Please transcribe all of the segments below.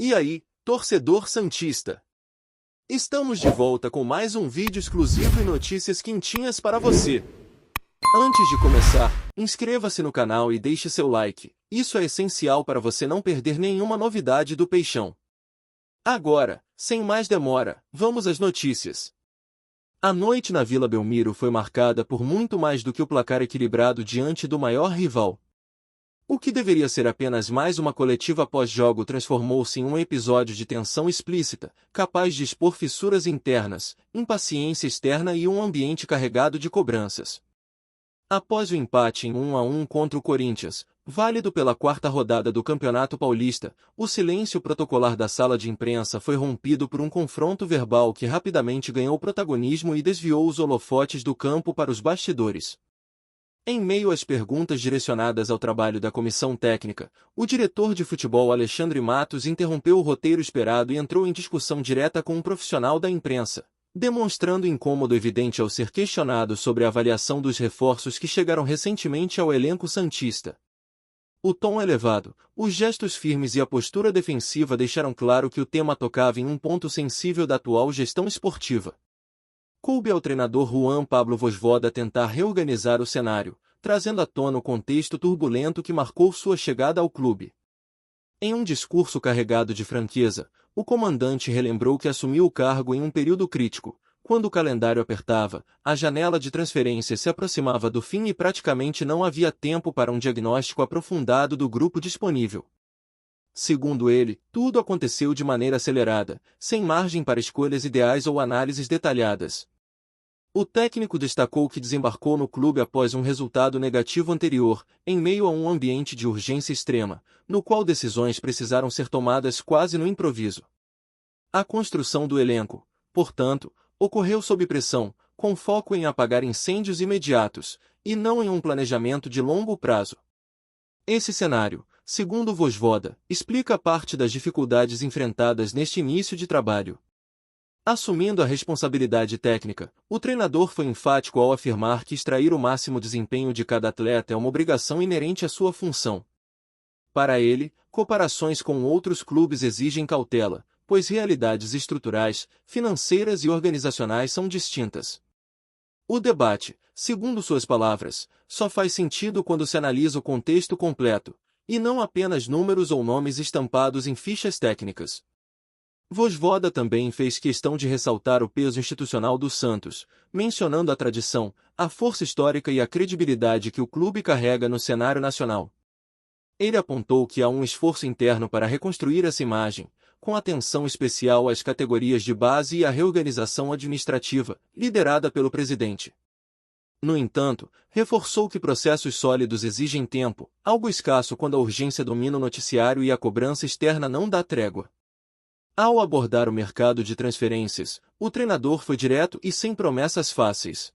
E aí, torcedor santista? Estamos de volta com mais um vídeo exclusivo e notícias quentinhas para você. Antes de começar, inscreva-se no canal e deixe seu like. Isso é essencial para você não perder nenhuma novidade do Peixão. Agora, sem mais demora, vamos às notícias. A noite na Vila Belmiro foi marcada por muito mais do que o placar equilibrado diante do maior rival. O que deveria ser apenas mais uma coletiva pós-jogo transformou-se em um episódio de tensão explícita, capaz de expor fissuras internas, impaciência externa e um ambiente carregado de cobranças. Após o empate em 1-1 contra o Corinthians, válido pela quarta rodada do Campeonato Paulista, o silêncio protocolar da sala de imprensa foi rompido por um confronto verbal que rapidamente ganhou protagonismo e desviou os holofotes do campo para os bastidores. Em meio às perguntas direcionadas ao trabalho da comissão técnica, o diretor de futebol Alexandre Matos interrompeu o roteiro esperado e entrou em discussão direta com um profissional da imprensa, demonstrando incômodo evidente ao ser questionado sobre a avaliação dos reforços que chegaram recentemente ao elenco santista. O tom elevado, os gestos firmes e a postura defensiva deixaram claro que o tema tocava em um ponto sensível da atual gestão esportiva. Coube ao treinador Juan Pablo Vojvoda tentar reorganizar o cenário, trazendo à tona o contexto turbulento que marcou sua chegada ao clube. Em um discurso carregado de franqueza, o comandante relembrou que assumiu o cargo em um período crítico, quando o calendário apertava, a janela de transferências se aproximava do fim e praticamente não havia tempo para um diagnóstico aprofundado do grupo disponível. Segundo ele, tudo aconteceu de maneira acelerada, sem margem para escolhas ideais ou análises detalhadas. O técnico destacou que desembarcou no clube após um resultado negativo anterior, em meio a um ambiente de urgência extrema, no qual decisões precisaram ser tomadas quase no improviso. A construção do elenco, portanto, ocorreu sob pressão, com foco em apagar incêndios imediatos, e não em um planejamento de longo prazo. Esse cenário, segundo Vojvoda, explica parte das dificuldades enfrentadas neste início de trabalho. Assumindo a responsabilidade técnica, o treinador foi enfático ao afirmar que extrair o máximo desempenho de cada atleta é uma obrigação inerente à sua função. Para ele, comparações com outros clubes exigem cautela, pois realidades estruturais, financeiras e organizacionais são distintas. O debate, segundo suas palavras, só faz sentido quando se analisa o contexto completo, e não apenas números ou nomes estampados em fichas técnicas. Vojvoda também fez questão de ressaltar o peso institucional do Santos, mencionando a tradição, a força histórica e a credibilidade que o clube carrega no cenário nacional. Ele apontou que há um esforço interno para reconstruir essa imagem, com atenção especial às categorias de base e à reorganização administrativa, liderada pelo presidente. No entanto, reforçou que processos sólidos exigem tempo, algo escasso quando a urgência domina o noticiário e a cobrança externa não dá trégua. Ao abordar o mercado de transferências, o treinador foi direto e sem promessas fáceis.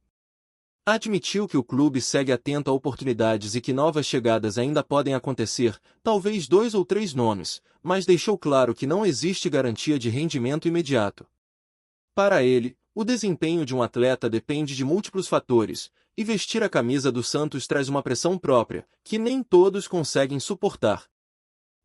Admitiu que o clube segue atento a oportunidades e que novas chegadas ainda podem acontecer, talvez 2 ou 3 nomes, mas deixou claro que não existe garantia de rendimento imediato. Para ele, o desempenho de um atleta depende de múltiplos fatores, e vestir a camisa do Santos traz uma pressão própria, que nem todos conseguem suportar.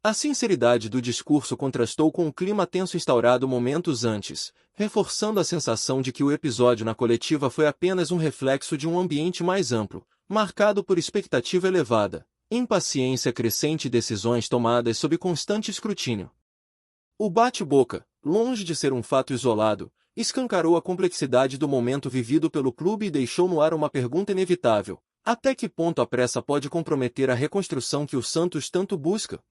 A sinceridade do discurso contrastou com o clima tenso instaurado momentos antes, reforçando a sensação de que o episódio na coletiva foi apenas um reflexo de um ambiente mais amplo, marcado por expectativa elevada, impaciência crescente e decisões tomadas sob constante escrutínio. O bate-boca, longe de ser um fato isolado, escancarou a complexidade do momento vivido pelo clube e deixou no ar uma pergunta inevitável: até que ponto a pressa pode comprometer a reconstrução que o Santos tanto busca?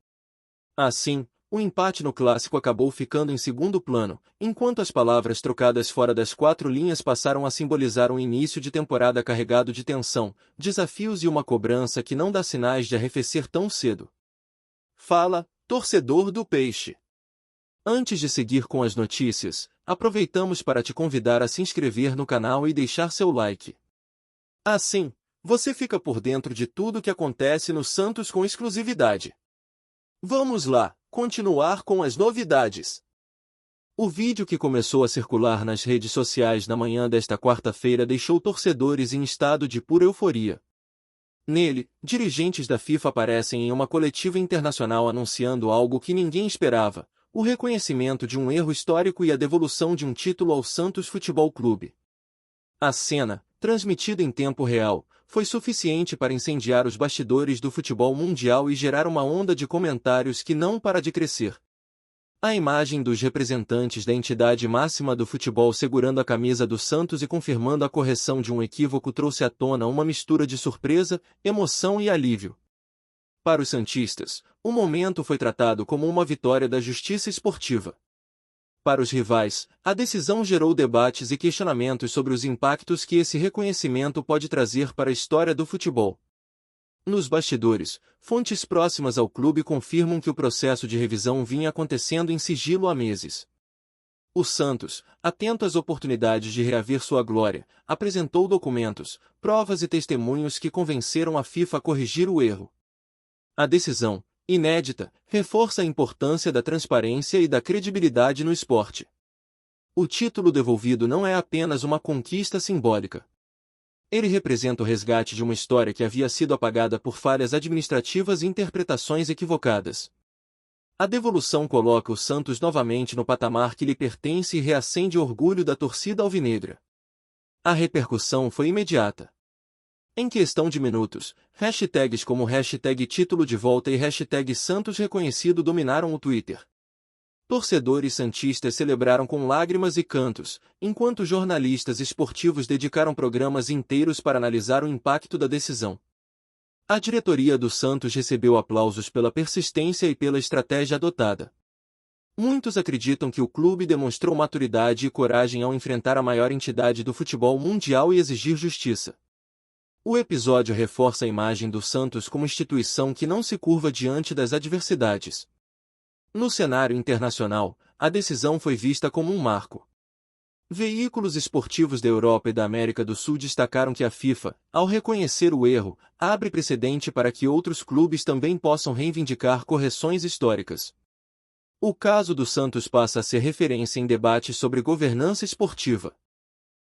Assim, o empate no clássico acabou ficando em segundo plano, enquanto as palavras trocadas fora das 4 linhas passaram a simbolizar um início de temporada carregado de tensão, desafios e uma cobrança que não dá sinais de arrefecer tão cedo. Fala, torcedor do Peixe! Antes de seguir com as notícias, aproveitamos para te convidar a se inscrever no canal e deixar seu like. Assim, você fica por dentro de tudo o que acontece no Santos com exclusividade. Vamos lá, continuar com as novidades. O vídeo que começou a circular nas redes sociais na manhã desta quarta-feira deixou torcedores em estado de pura euforia. Nele, dirigentes da FIFA aparecem em uma coletiva internacional anunciando algo que ninguém esperava: o reconhecimento de um erro histórico e a devolução de um título ao Santos Futebol Clube. A cena, transmitida em tempo real, foi suficiente para incendiar os bastidores do futebol mundial e gerar uma onda de comentários que não para de crescer. A imagem dos representantes da entidade máxima do futebol segurando a camisa do Santos e confirmando a correção de um equívoco trouxe à tona uma mistura de surpresa, emoção e alívio. Para os santistas, o momento foi tratado como uma vitória da justiça esportiva. Para os rivais, a decisão gerou debates e questionamentos sobre os impactos que esse reconhecimento pode trazer para a história do futebol. Nos bastidores, fontes próximas ao clube confirmam que o processo de revisão vinha acontecendo em sigilo há meses. O Santos, atento às oportunidades de reaver sua glória, apresentou documentos, provas e testemunhos que convenceram a FIFA a corrigir o erro. A decisão, inédita, reforça a importância da transparência e da credibilidade no esporte. O título devolvido não é apenas uma conquista simbólica. Ele representa o resgate de uma história que havia sido apagada por falhas administrativas e interpretações equivocadas. A devolução coloca o Santos novamente no patamar que lhe pertence e reacende o orgulho da torcida alvinegra. A repercussão foi imediata. Em questão de minutos, hashtags como hashtag título de volta e hashtag Santos reconhecido dominaram o Twitter. Torcedores santistas celebraram com lágrimas e cantos, enquanto jornalistas esportivos dedicaram programas inteiros para analisar o impacto da decisão. A diretoria do Santos recebeu aplausos pela persistência e pela estratégia adotada. Muitos acreditam que o clube demonstrou maturidade e coragem ao enfrentar a maior entidade do futebol mundial e exigir justiça. O episódio reforça a imagem do Santos como instituição que não se curva diante das adversidades. No cenário internacional, a decisão foi vista como um marco. Veículos esportivos da Europa e da América do Sul destacaram que a FIFA, ao reconhecer o erro, abre precedente para que outros clubes também possam reivindicar correções históricas. O caso do Santos passa a ser referência em debates sobre governança esportiva.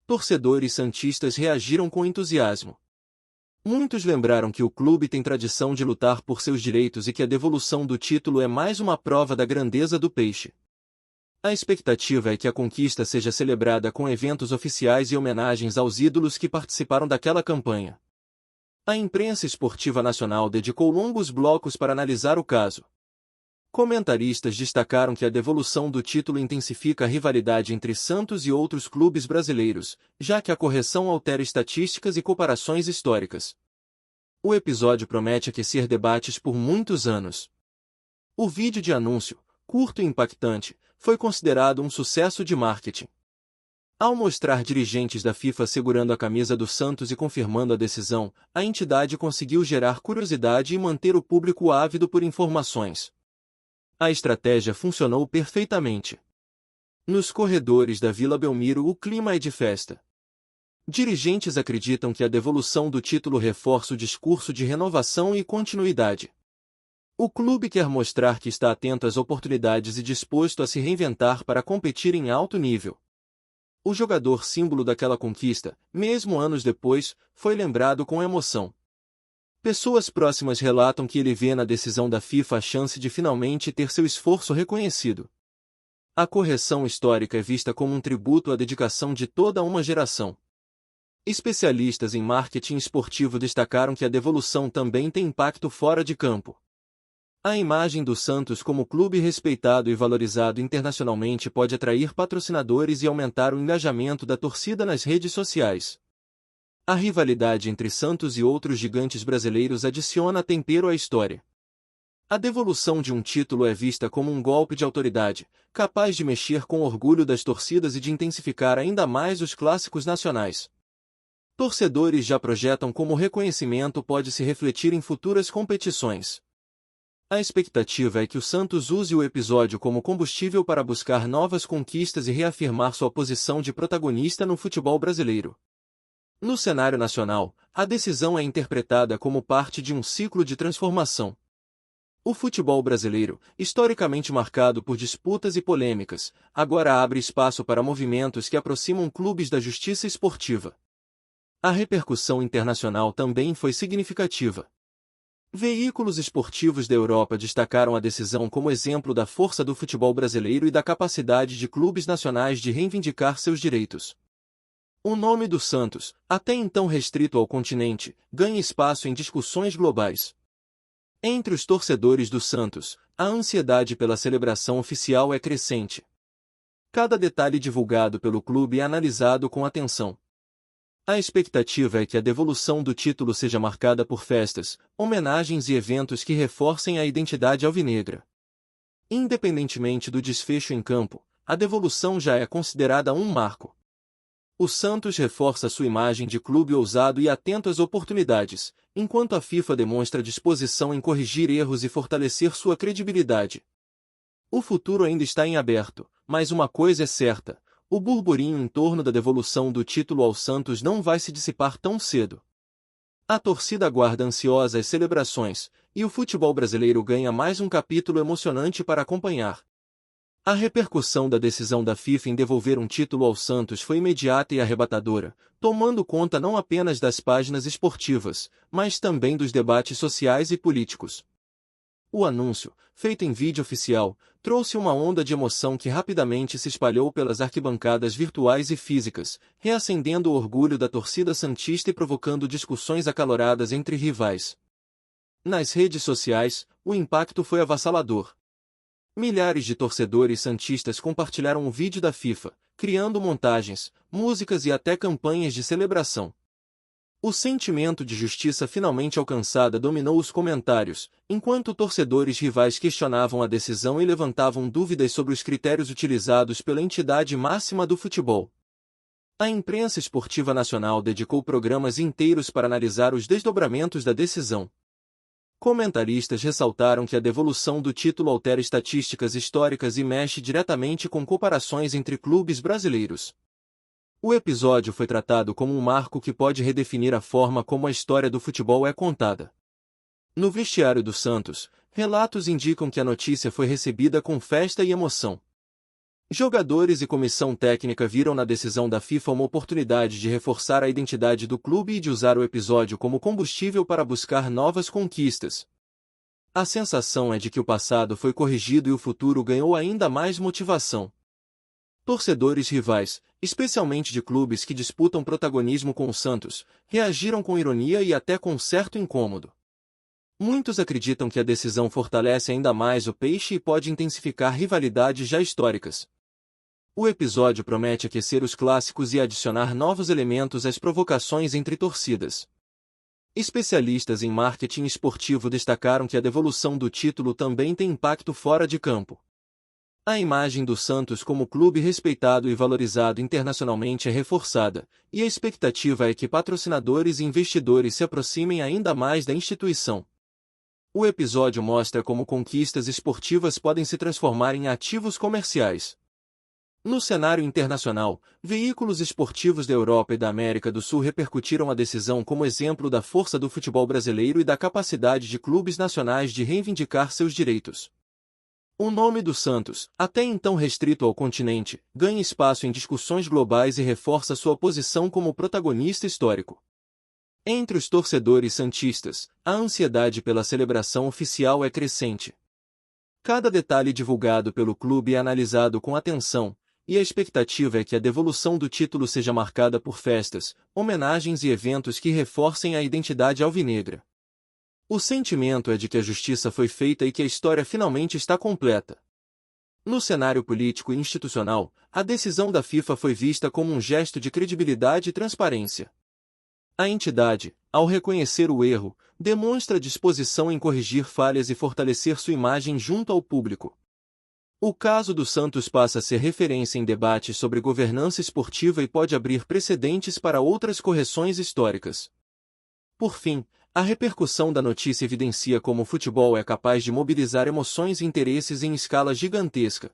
Torcedores santistas reagiram com entusiasmo. Muitos lembraram que o clube tem tradição de lutar por seus direitos e que a devolução do título é mais uma prova da grandeza do peixe. A expectativa é que a conquista seja celebrada com eventos oficiais e homenagens aos ídolos que participaram daquela campanha. A imprensa esportiva nacional dedicou longos blocos para analisar o caso. Comentaristas destacaram que a devolução do título intensifica a rivalidade entre Santos e outros clubes brasileiros, já que a correção altera estatísticas e comparações históricas. O episódio promete aquecer debates por muitos anos. O vídeo de anúncio, curto e impactante, foi considerado um sucesso de marketing. Ao mostrar dirigentes da FIFA segurando a camisa do Santos e confirmando a decisão, a entidade conseguiu gerar curiosidade e manter o público ávido por informações. A estratégia funcionou perfeitamente. Nos corredores da Vila Belmiro o clima é de festa. Dirigentes acreditam que a devolução do título reforça o discurso de renovação e continuidade. O clube quer mostrar que está atento às oportunidades e disposto a se reinventar para competir em alto nível. O jogador símbolo daquela conquista, mesmo anos depois, foi lembrado com emoção. Pessoas próximas relatam que ele vê na decisão da FIFA a chance de finalmente ter seu esforço reconhecido. A correção histórica é vista como um tributo à dedicação de toda uma geração. Especialistas em marketing esportivo destacaram que a devolução também tem impacto fora de campo. A imagem do Santos como clube respeitado e valorizado internacionalmente pode atrair patrocinadores e aumentar o engajamento da torcida nas redes sociais. A rivalidade entre Santos e outros gigantes brasileiros adiciona tempero à história. A devolução de um título é vista como um golpe de autoridade, capaz de mexer com o orgulho das torcidas e de intensificar ainda mais os clássicos nacionais. Torcedores já projetam como o reconhecimento pode se refletir em futuras competições. A expectativa é que o Santos use o episódio como combustível para buscar novas conquistas e reafirmar sua posição de protagonista no futebol brasileiro. No cenário nacional, a decisão é interpretada como parte de um ciclo de transformação. O futebol brasileiro, historicamente marcado por disputas e polêmicas, agora abre espaço para movimentos que aproximam clubes da justiça esportiva. A repercussão internacional também foi significativa. Veículos esportivos da Europa destacaram a decisão como exemplo da força do futebol brasileiro e da capacidade de clubes nacionais de reivindicar seus direitos. O nome do Santos, até então restrito ao continente, ganha espaço em discussões globais. Entre os torcedores do Santos, a ansiedade pela celebração oficial é crescente. Cada detalhe divulgado pelo clube é analisado com atenção. A expectativa é que a devolução do título seja marcada por festas, homenagens e eventos que reforcem a identidade alvinegra. Independentemente do desfecho em campo, a devolução já é considerada um marco. O Santos reforça sua imagem de clube ousado e atento às oportunidades, enquanto a FIFA demonstra disposição em corrigir erros e fortalecer sua credibilidade. O futuro ainda está em aberto, mas uma coisa é certa: o burburinho em torno da devolução do título ao Santos não vai se dissipar tão cedo. A torcida aguarda ansiosa as celebrações, e o futebol brasileiro ganha mais um capítulo emocionante para acompanhar. A repercussão da decisão da FIFA em devolver um título ao Santos foi imediata e arrebatadora, tomando conta não apenas das páginas esportivas, mas também dos debates sociais e políticos. O anúncio, feito em vídeo oficial, trouxe uma onda de emoção que rapidamente se espalhou pelas arquibancadas virtuais e físicas, reacendendo o orgulho da torcida santista e provocando discussões acaloradas entre rivais. Nas redes sociais, o impacto foi avassalador. Milhares de torcedores santistas compartilharam o vídeo da FIFA, criando montagens, músicas e até campanhas de celebração. O sentimento de justiça finalmente alcançada dominou os comentários, enquanto torcedores rivais questionavam a decisão e levantavam dúvidas sobre os critérios utilizados pela entidade máxima do futebol. A imprensa esportiva nacional dedicou programas inteiros para analisar os desdobramentos da decisão. Comentaristas ressaltaram que a devolução do título altera estatísticas históricas e mexe diretamente com comparações entre clubes brasileiros. O episódio foi tratado como um marco que pode redefinir a forma como a história do futebol é contada. No vestiário do Santos, relatos indicam que a notícia foi recebida com festa e emoção. Jogadores e comissão técnica viram na decisão da FIFA uma oportunidade de reforçar a identidade do clube e de usar o episódio como combustível para buscar novas conquistas. A sensação é de que o passado foi corrigido e o futuro ganhou ainda mais motivação. Torcedores rivais, especialmente de clubes que disputam protagonismo com o Santos, reagiram com ironia e até com certo incômodo. Muitos acreditam que a decisão fortalece ainda mais o peixe e pode intensificar rivalidades já históricas. O episódio promete aquecer os clássicos e adicionar novos elementos às provocações entre torcidas. Especialistas em marketing esportivo destacaram que a devolução do título também tem impacto fora de campo. A imagem do Santos como clube respeitado e valorizado internacionalmente é reforçada, e a expectativa é que patrocinadores e investidores se aproximem ainda mais da instituição. O episódio mostra como conquistas esportivas podem se transformar em ativos comerciais. No cenário internacional, veículos esportivos da Europa e da América do Sul repercutiram a decisão como exemplo da força do futebol brasileiro e da capacidade de clubes nacionais de reivindicar seus direitos. O nome do Santos, até então restrito ao continente, ganha espaço em discussões globais e reforça sua posição como protagonista histórico. Entre os torcedores santistas, a ansiedade pela celebração oficial é crescente. Cada detalhe divulgado pelo clube é analisado com atenção, e a expectativa é que a devolução do título seja marcada por festas, homenagens e eventos que reforcem a identidade alvinegra. O sentimento é de que a justiça foi feita e que a história finalmente está completa. No cenário político e institucional, a decisão da FIFA foi vista como um gesto de credibilidade e transparência. A entidade, ao reconhecer o erro, demonstra disposição em corrigir falhas e fortalecer sua imagem junto ao público. O caso do Santos passa a ser referência em debates sobre governança esportiva e pode abrir precedentes para outras correções históricas. Por fim, a repercussão da notícia evidencia como o futebol é capaz de mobilizar emoções e interesses em escala gigantesca.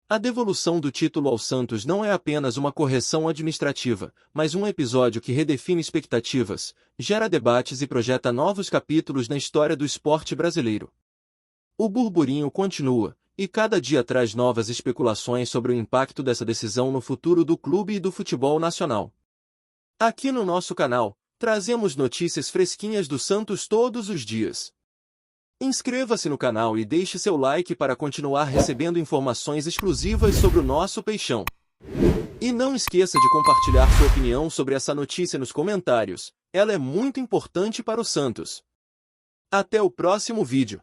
A devolução do título ao Santos não é apenas uma correção administrativa, mas um episódio que redefine expectativas, gera debates e projeta novos capítulos na história do esporte brasileiro. O burburinho continua, e cada dia traz novas especulações sobre o impacto dessa decisão no futuro do clube e do futebol nacional. Aqui no nosso canal, Trazemos notícias fresquinhas do Santos todos os dias. Inscreva-se no canal e deixe seu like para continuar recebendo informações exclusivas sobre o nosso peixão. E não esqueça de compartilhar sua opinião sobre essa notícia nos comentários, ela é muito importante para o Santos. Até o próximo vídeo.